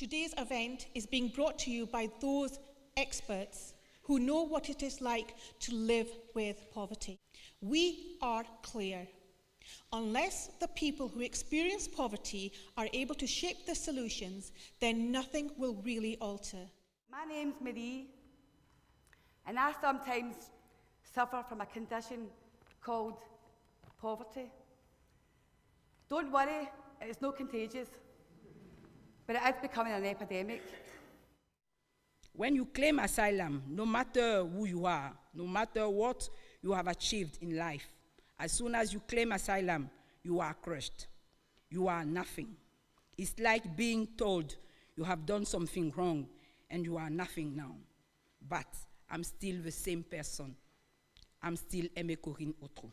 Today's event is being brought to you by those experts who know what it is like to live with poverty. We are clear. Unless the people who experience poverty are able to shape the solutions, then nothing will really alter. My name's Marie, and I sometimes suffer from a condition called poverty. Don't worry, it's not contagious, but it is becoming an epidemic. When you claim asylum, no matter who you are, no matter what you have achieved in life, as soon as you claim asylum, you are crushed. You are nothing. It's like being told you have done something wrong and you are nothing now. But I'm still the same person. I'm still Aimé Corinne Autreau.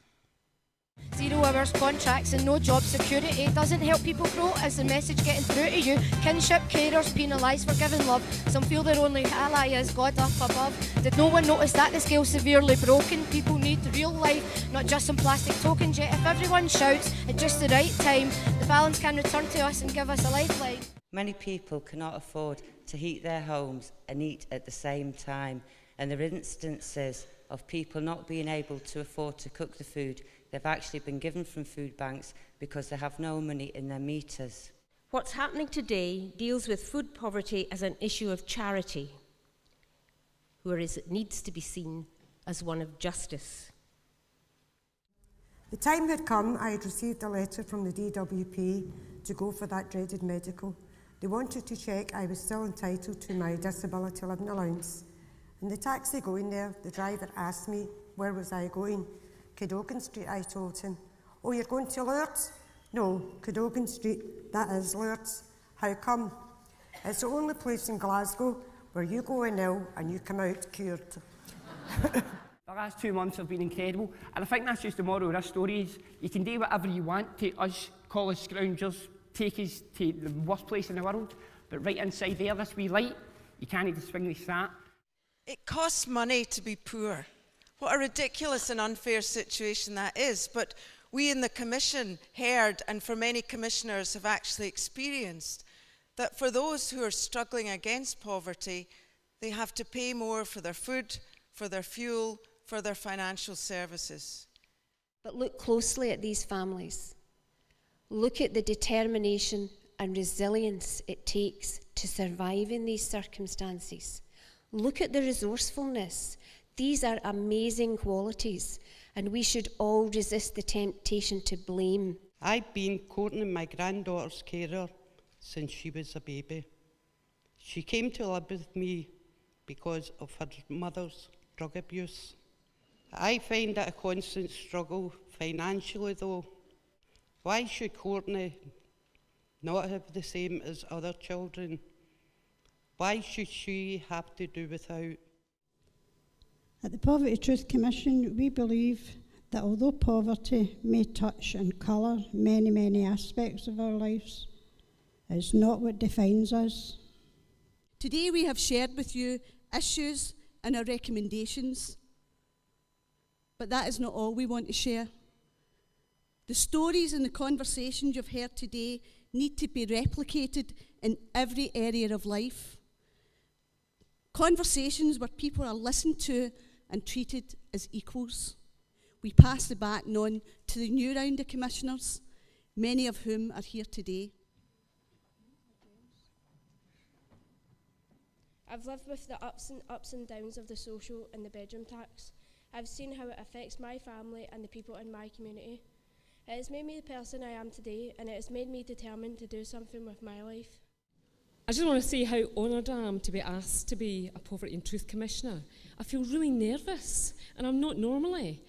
0 hours contracts and no job security doesn't help people grow. Is the message getting through to you? Kinship carers penalised for giving love. Some feel their only ally is God up above. Did no one notice that the scale's severely broken? People need real life, not just some plastic tokens. Yet if everyone shouts at just the right time, the balance can return to us and give us a lifeline. Many people cannot afford to heat their homes and eat at the same time, and there are instances of people not being able to afford to cook the food they've actually been given from food banks because they have no money in their meters. What's happening today deals with food poverty as an issue of charity, whereas it needs to be seen as one of justice. The time had come. I had received a letter from the DWP to go for that dreaded medical. They wanted to check I was still entitled to my disability living allowance. In the taxi going there, the driver asked me where was I going. Cadogan Street, I told him. Oh, you're going to Lourdes? No, Cadogan Street, that is Lourdes. How come? It's the only place in Glasgow where you go in ill and you come out cured. The last 2 months have been incredible, and I think that's just the moral of this story is you can do whatever you want to us college scroungers, take us to the worst place in the world, but right inside there, this wee light, you can't distinguish that. It costs money to be poor. What a ridiculous and unfair situation that is, but we in the Commission heard, and for many commissioners have actually experienced, that for those who are struggling against poverty, they have to pay more for their food, for their fuel, for their financial services. But look closely at these families. Look at the determination and resilience it takes to survive in these circumstances. Look at the resourcefulness. These are amazing qualities, and we should all resist the temptation to blame. I've been courting my granddaughter's carer since she was a baby. She came to live with me because of her mother's drug abuse. I find it a constant struggle financially though. Why should Courtney not have the same as other children? Why should she have to do without? At the Poverty Truth Commission, we believe that although poverty may touch and colour many, many aspects of our lives, it's not what defines us. Today we have shared with you issues and our recommendations, but that is not all we want to share. The stories and the conversations you've heard today need to be replicated in every area of life. Conversations where people are listened to and treated as equals. We pass the baton on to the new round of commissioners, many of whom are here today. I've lived with the ups and downs of the social and the bedroom tax. I've seen how it affects my family and the people in my community. It has made me the person I am today, and it has made me determined to do something with my life. I just want to say how honoured I am to be asked to be a Poverty and Truth Commissioner. I feel really nervous, and I'm not normally.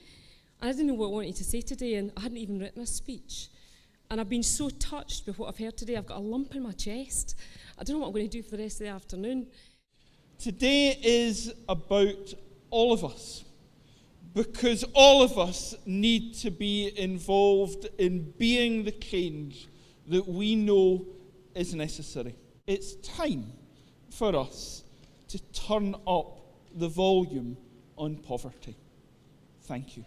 I didn't know what I wanted to say today, and I hadn't even written a speech. And I've been so touched with what I've heard today. I've got a lump in my chest. I don't know what I'm going to do for the rest of the afternoon. Today is about all of us, because all of us need to be involved in being the change that we know is necessary. It's time for us to turn up the volume on poverty. Thank you.